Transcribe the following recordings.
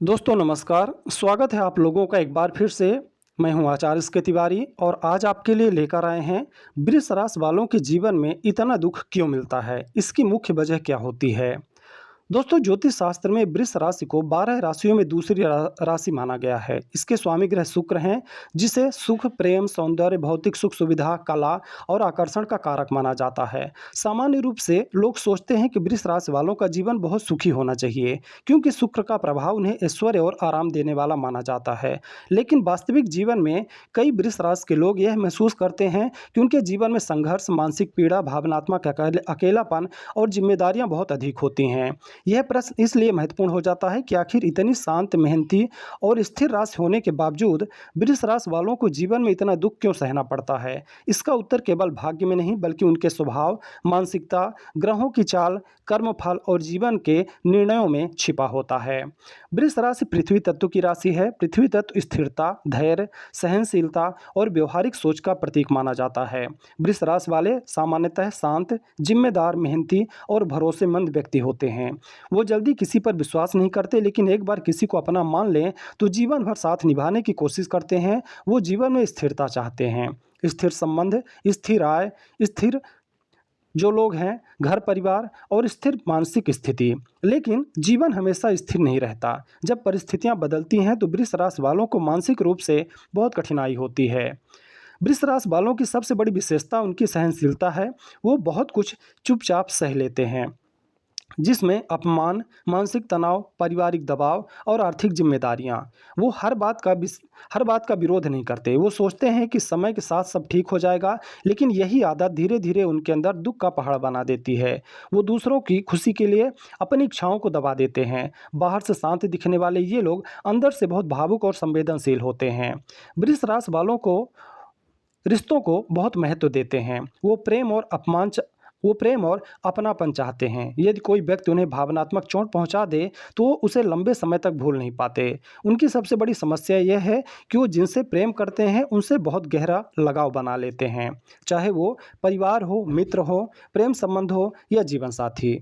दोस्तों नमस्कार, स्वागत है आप लोगों का एक बार फिर से। मैं हूं आचार्य एस के तिवारी और आज आपके लिए लेकर आए हैं वृष राशि वालों के जीवन में इतना दुख क्यों मिलता है, इसकी मुख्य वजह क्या होती है। दोस्तों ज्योतिष शास्त्र में वृष राशि को 12 राशियों में दूसरी राशि माना गया है। इसके स्वामी ग्रह शुक्र हैं, जिसे सुख, प्रेम, सौंदर्य, भौतिक सुख सुविधा, कला और आकर्षण का कारक माना जाता है। सामान्य रूप से लोग सोचते हैं कि वृष राशि वालों का जीवन बहुत सुखी होना चाहिए, क्योंकि शुक्र का प्रभाव उन्हें ऐश्वर्य और आराम देने वाला माना जाता है। लेकिन वास्तविक जीवन में कई वृष राशि के लोग यह महसूस करते हैं कि उनके जीवन में संघर्ष, मानसिक पीड़ा, भावनात्मक अकेलापन और जिम्मेदारियां बहुत अधिक होती हैं। यह प्रश्न इसलिए महत्वपूर्ण हो जाता है कि आखिर इतनी शांत, मेहनती और स्थिर राशि होने के बावजूद वृष राशि वालों को जीवन में इतना दुख क्यों सहना पड़ता है। इसका उत्तर केवल भाग्य में नहीं, बल्कि उनके स्वभाव, मानसिकता, ग्रहों की चाल, कर्मफल और जीवन के निर्णयों में छिपा होता है। वृष राशि पृथ्वी तत्व की राशि है। पृथ्वी तत्व स्थिरता, धैर्य, सहनशीलता और व्यवहारिक सोच का प्रतीक माना जाता है। वृष राशि वाले सामान्यतः शांत, जिम्मेदार, मेहनती और भरोसेमंद व्यक्ति होते हैं। वो जल्दी किसी पर विश्वास नहीं करते, लेकिन एक बार किसी को अपना मान लें तो जीवन भर साथ निभाने की कोशिश करते हैं। वो जीवन में स्थिरता चाहते हैं, स्थिर संबंध, स्थिर आय, स्थिर जो लोग हैं, घर परिवार और स्थिर मानसिक स्थिति। लेकिन जीवन हमेशा स्थिर नहीं रहता। जब परिस्थितियां बदलती हैं तो वृष राशि वालों को मानसिक रूप से बहुत कठिनाई होती है। वृष राशि वालों की सबसे बड़ी विशेषता उनकी सहनशीलता है। वो बहुत कुछ चुपचाप सह लेते हैं, जिसमें अपमान, मानसिक तनाव, पारिवारिक दबाव और आर्थिक जिम्मेदारियां। वो हर बात का विरोध नहीं करते। वो सोचते हैं कि समय के साथ सब ठीक हो जाएगा, लेकिन यही आदत धीरे धीरे उनके अंदर दुख का पहाड़ बना देती है। वो दूसरों की खुशी के लिए अपनी इच्छाओं को दबा देते हैं। बाहर से शांत दिखने वाले ये लोग अंदर से बहुत भावुक और संवेदनशील होते हैं। वृष राशि वालों को रिश्तों को बहुत महत्व देते हैं। वो प्रेम और अपनापन चाहते हैं। यदि कोई व्यक्ति उन्हें भावनात्मक चोट पहुंचा दे तो वो उसे लंबे समय तक भूल नहीं पाते। उनकी सबसे बड़ी समस्या यह है कि वो जिनसे प्रेम करते हैं उनसे बहुत गहरा लगाव बना लेते हैं, चाहे वो परिवार हो, मित्र हो, प्रेम संबंध हो या जीवन साथी।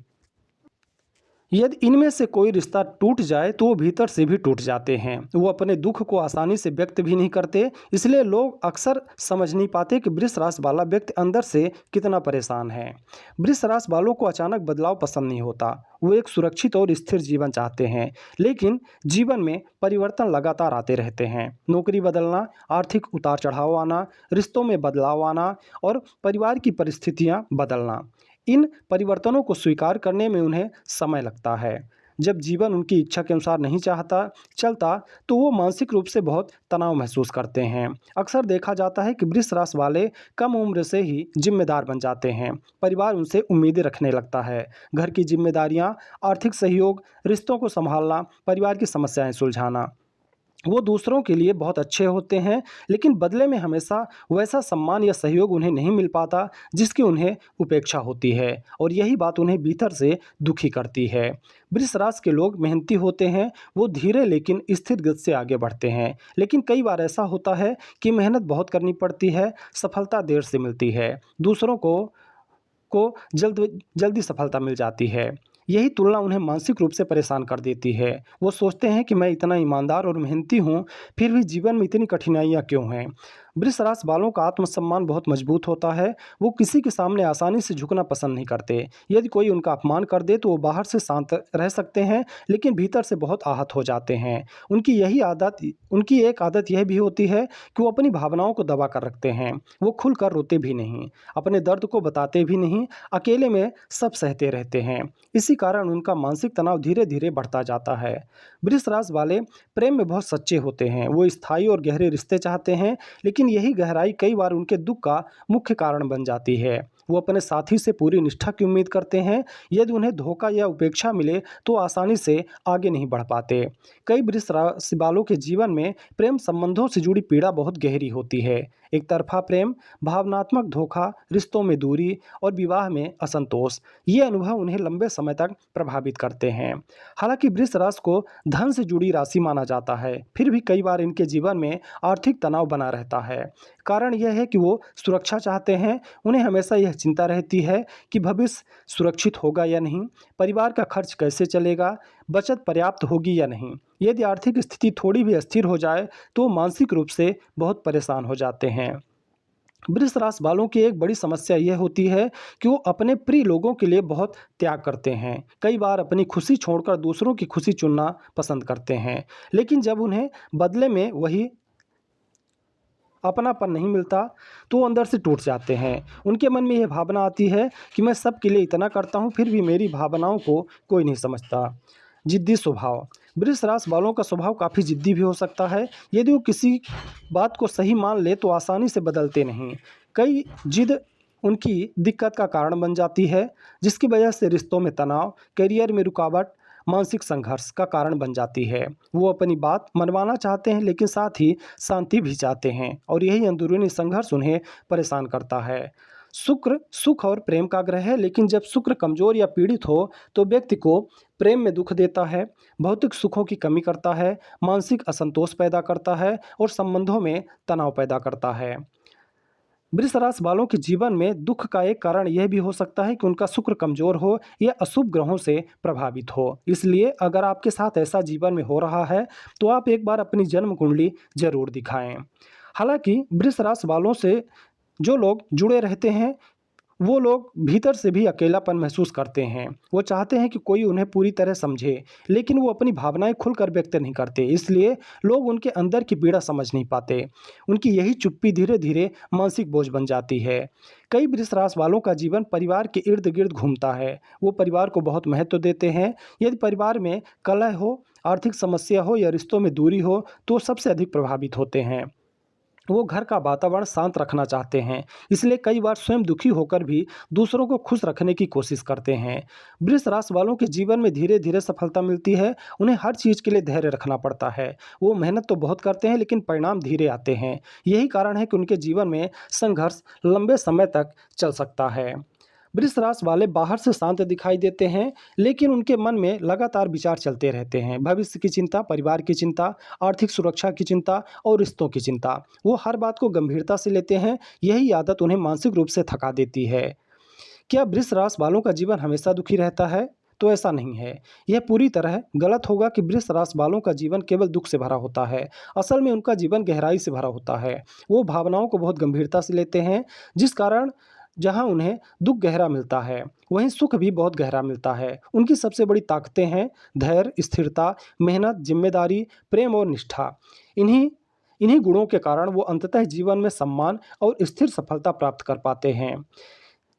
यदि इनमें से कोई रिश्ता टूट जाए तो वो भीतर से भी टूट जाते हैं। वो अपने दुख को आसानी से व्यक्त भी नहीं करते। इसलिए लोग अक्सर समझ नहीं पाते कि वृष राशि वाला व्यक्ति अंदर से कितना परेशान है। वृष राशि वालों को अचानक बदलाव पसंद नहीं होता। वो एक सुरक्षित और स्थिर जीवन चाहते हैं, लेकिन जीवन में परिवर्तन लगातार आते रहते हैं। नौकरी बदलना, आर्थिक उतार चढ़ाव आना, रिश्तों में बदलाव आना और परिवार की परिस्थितियां बदलना, इन परिवर्तनों को स्वीकार करने में उन्हें समय लगता है। जब जीवन उनकी इच्छा के अनुसार नहीं चलता तो वो मानसिक रूप से बहुत तनाव महसूस करते हैं। अक्सर देखा जाता है कि वृष राशि वाले कम उम्र से ही जिम्मेदार बन जाते हैं। परिवार उनसे उम्मीदें रखने लगता है। घर की जिम्मेदारियां, आर्थिक सहयोग, रिश्तों को संभालना, परिवार की समस्याएं सुलझाना। वो दूसरों के लिए बहुत अच्छे होते हैं, लेकिन बदले में हमेशा वैसा सम्मान या सहयोग उन्हें नहीं मिल पाता जिसकी उन्हें उपेक्षा होती है, और यही बात उन्हें भीतर से दुखी करती है। वृष राशि के लोग मेहनती होते हैं। वो धीरे लेकिन स्थिर गति से आगे बढ़ते हैं, लेकिन कई बार ऐसा होता है कि मेहनत बहुत करनी पड़ती है, सफलता देर से मिलती है। दूसरों को जल्दी सफलता मिल जाती है। यही तुलना उन्हें मानसिक रूप से परेशान कर देती है। वो सोचते हैं कि मैं इतना ईमानदार और मेहनती हूँ, फिर भी जीवन में इतनी कठिनाइयाँ क्यों हैं। वृष राशि वालों का आत्मसम्मान बहुत मजबूत होता है। वो किसी के सामने आसानी से झुकना पसंद नहीं करते। यदि कोई उनका अपमान कर दे तो वो बाहर से शांत रह सकते हैं, लेकिन भीतर से बहुत आहत हो जाते हैं। उनकी एक आदत यह भी होती है कि वो अपनी भावनाओं को दबा कर रखते हैं। वो खुलकर रोते भी नहीं, अपने दर्द को बताते भी नहीं, अकेले में सब सहते रहते हैं। इसी कारण उनका मानसिक तनाव धीरे धीरे बढ़ता जाता है। वृष राशि वाले प्रेम में बहुत सच्चे होते हैं। वो स्थायी और गहरे रिश्ते चाहते हैं, लेकिन यही गहराई कई बार उनके दुख का मुख्य कारण बन जाती है। वो अपने साथी से पूरी निष्ठा की उम्मीद करते हैं। यदि उन्हें धोखा या उपेक्षा मिले तो आसानी से आगे नहीं बढ़ पाते। कई वृष राशि वालों के जीवन में प्रेम संबंधों से जुड़ी पीड़ा बहुत गहरी होती है। एक तरफा प्रेम, भावनात्मक धोखा, रिश्तों में दूरी और विवाह में असंतोष, ये अनुभव उन्हें लंबे समय तक प्रभावित करते हैं। हालांकि वृष राशि को धन से जुड़ी राशि माना जाता है, फिर भी कई बार इनके जीवन में आर्थिक तनाव बना रहता है। कारण यह है कि वो सुरक्षा चाहते हैं। उन्हें हमेशा यह चिंता रहती है कि भविष्य सुरक्षित होगा या नहीं, परिवार का खर्च कैसे चलेगा, बचत पर्याप्त होगी या नहीं। यदि आर्थिक स्थिति थोड़ी भी अस्थिर हो जाए तो मानसिक रूप से बहुत परेशान हो जाते हैं। वृष राशि वालों की एक बड़ी समस्या यह होती है कि वो अपने प्रिय लोगों के लिए बहुत त्याग करते हैं। कई बार अपनी खुशी छोड़कर दूसरों की खुशी चुनना पसंद करते हैं, लेकिन जब उन्हें बदले में वही अपनापन नहीं मिलता तो वो अंदर से टूट जाते हैं। उनके मन में यह भावना आती है कि मैं सबके लिए इतना करता हूँ, फिर भी मेरी भावनाओं को कोई नहीं समझता। जिद्दी स्वभाव, वृष राशि वालों का स्वभाव काफ़ी जिद्दी भी हो सकता है। यदि वो किसी बात को सही मान ले तो आसानी से बदलते नहीं। कई जिद उनकी दिक्कत का कारण बन जाती है, जिसकी वजह से रिश्तों में तनाव, करियर में रुकावट, मानसिक संघर्ष का कारण बन जाती है। वो अपनी बात मनवाना चाहते हैं, लेकिन साथ ही शांति भी चाहते हैं, और यही अंदरूनी संघर्ष उन्हें परेशान करता है। शुक्र सुख और प्रेम का ग्रह है, लेकिन जब शुक्र कमजोर या पीड़ित हो तो व्यक्ति को प्रेम में दुख देता है, भौतिक सुखों की कमी करता है, मानसिक असंतोष पैदा करता है और संबंधों में तनाव पैदा करता है। वृष राशि वालों के जीवन में दुख का एक कारण यह भी हो सकता है कि उनका शुक्र कमजोर हो या अशुभ ग्रहों से प्रभावित हो। इसलिए अगर आपके साथ ऐसा जीवन में हो रहा है तो आप एक बार अपनी जन्म कुंडली जरूर दिखाएं। हालांकि वृष राशि वालों से जो लोग जुड़े रहते हैं वो लोग भीतर से भी अकेलापन महसूस करते हैं। वो चाहते हैं कि कोई उन्हें पूरी तरह समझे, लेकिन वो अपनी भावनाएं खुलकर व्यक्त नहीं करते, इसलिए लोग उनके अंदर की पीड़ा समझ नहीं पाते। उनकी यही चुप्पी धीरे धीरे मानसिक बोझ बन जाती है। कई वृष राशि वालों का जीवन परिवार के इर्द गिर्द घूमता है। वो परिवार को बहुत महत्व देते हैं। यदि परिवार में कलह हो, आर्थिक समस्या हो या रिश्तों में दूरी हो तो सबसे अधिक प्रभावित होते हैं। वो घर का वातावरण शांत रखना चाहते हैं, इसलिए कई बार स्वयं दुखी होकर भी दूसरों को खुश रखने की कोशिश करते हैं। वृष राशि वालों के जीवन में धीरे धीरे सफलता मिलती है। उन्हें हर चीज़ के लिए धैर्य रखना पड़ता है। वो मेहनत तो बहुत करते हैं, लेकिन परिणाम धीरे आते हैं। यही कारण है कि उनके जीवन में संघर्ष लंबे समय तक चल सकता है। वृष राशि वाले बाहर से शांत दिखाई देते हैं, लेकिन उनके मन में लगातार विचार चलते रहते हैं। भविष्य की चिंता, परिवार की चिंता, आर्थिक सुरक्षा की चिंता और रिश्तों की चिंता। वो हर बात को गंभीरता से लेते हैं। यही आदत उन्हें मानसिक रूप से थका देती है। क्या वृष राशि वालों का जीवन हमेशा दुखी रहता है? तो ऐसा नहीं है। यह पूरी तरह गलत होगा कि वृष राशि वालों का जीवन केवल दुख से भरा होता है। असल में उनका जीवन गहराई से भरा होता है। वो भावनाओं को बहुत गंभीरता से लेते हैं, जिस कारण जहां उन्हें दुख गहरा मिलता है वहीं सुख भी बहुत गहरा मिलता है। उनकी सबसे बड़ी ताकतें हैं धैर्य, स्थिरता, मेहनत, जिम्मेदारी, प्रेम और निष्ठा। इन्हीं इन्हीं गुणों के कारण वो अंततः जीवन में सम्मान और स्थिर सफलता प्राप्त कर पाते हैं।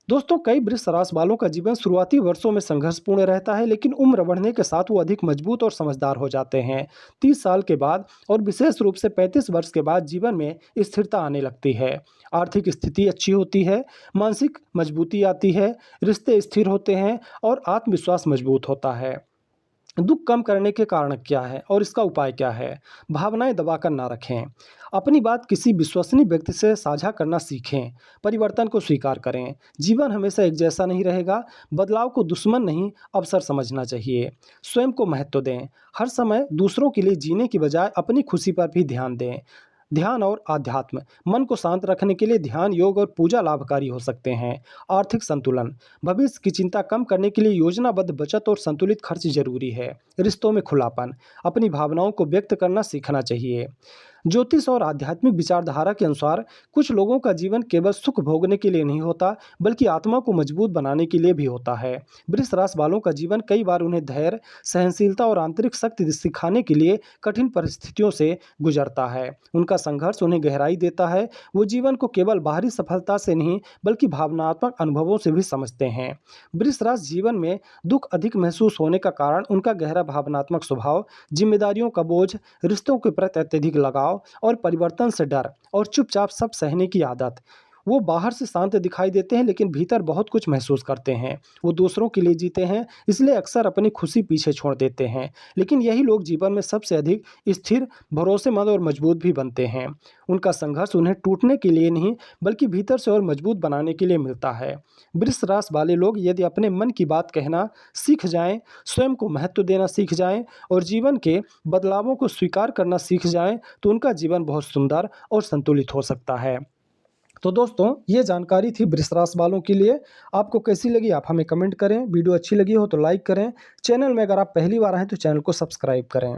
दोस्तों, कई वृष राशि वालों का जीवन शुरुआती वर्षों में संघर्षपूर्ण रहता है, लेकिन उम्र बढ़ने के साथ वो अधिक मजबूत और समझदार हो जाते हैं। 30 साल के बाद और विशेष रूप से 35 वर्ष के बाद जीवन में स्थिरता आने लगती है। आर्थिक स्थिति अच्छी होती है, मानसिक मजबूती आती है, रिश्ते स्थिर होते हैं और आत्मविश्वास मजबूत होता है। दुख कम करने के कारण क्या है और इसका उपाय क्या है? भावनाएं दबाकर ना रखें। अपनी बात किसी विश्वसनीय व्यक्ति से साझा करना सीखें। परिवर्तन को स्वीकार करें। जीवन हमेशा एक जैसा नहीं रहेगा। बदलाव को दुश्मन नहीं, अवसर समझना चाहिए। स्वयं को महत्व दें। हर समय दूसरों के लिए जीने की बजाय अपनी खुशी पर भी ध्यान दें। ध्यान और आध्यात्म, मन को शांत रखने के लिए ध्यान, योग और पूजा लाभकारी हो सकते हैं। आर्थिक संतुलन, भविष्य की चिंता कम करने के लिए योजनाबद्ध बचत और संतुलित खर्च जरूरी है। रिश्तों में खुलापन, अपनी भावनाओं को व्यक्त करना सीखना चाहिए। ज्योतिष और आध्यात्मिक विचारधारा के अनुसार कुछ लोगों का जीवन केवल सुख भोगने के लिए नहीं होता, बल्कि आत्मा को मजबूत बनाने के लिए भी होता है। वृष राशि वालों का जीवन कई बार उन्हें धैर्य, सहनशीलता और आंतरिक शक्ति सिखाने के लिए कठिन परिस्थितियों से गुजरता है। उनका संघर्ष उन्हें गहराई देता है। वो जीवन को केवल बाहरी सफलता से नहीं, बल्कि भावनात्मक अनुभवों से भी समझते हैं। वृष राशि जीवन में दुख अधिक महसूस होने का कारण उनका गहरा भावनात्मक स्वभाव, जिम्मेदारियों का बोझ, रिश्तों के प्रति अत्यधिक लगाव और परिवर्तन से डर और चुपचाप सब सहने की आदत। वो बाहर से शांत दिखाई देते हैं, लेकिन भीतर बहुत कुछ महसूस करते हैं। वो दूसरों के लिए जीते हैं, इसलिए अक्सर अपनी खुशी पीछे छोड़ देते हैं। लेकिन यही लोग जीवन में सबसे अधिक स्थिर, भरोसेमंद और मजबूत भी बनते हैं। उनका संघर्ष उन्हें टूटने के लिए नहीं, बल्कि भीतर से और मजबूत बनाने के लिए मिलता है। वृष राशि वाले लोग यदि अपने मन की बात कहना सीख जाएं, स्वयं को महत्व देना सीख जाएं और जीवन के बदलावों को स्वीकार करना सीख जाएं, तो उनका जीवन बहुत सुंदर और संतुलित हो सकता है। तो दोस्तों ये जानकारी थी वृष राशि वालों के लिए। आपको कैसी लगी आप हमें कमेंट करें। वीडियो अच्छी लगी हो तो लाइक करें। चैनल में अगर आप पहली बार आए तो चैनल को सब्सक्राइब करें।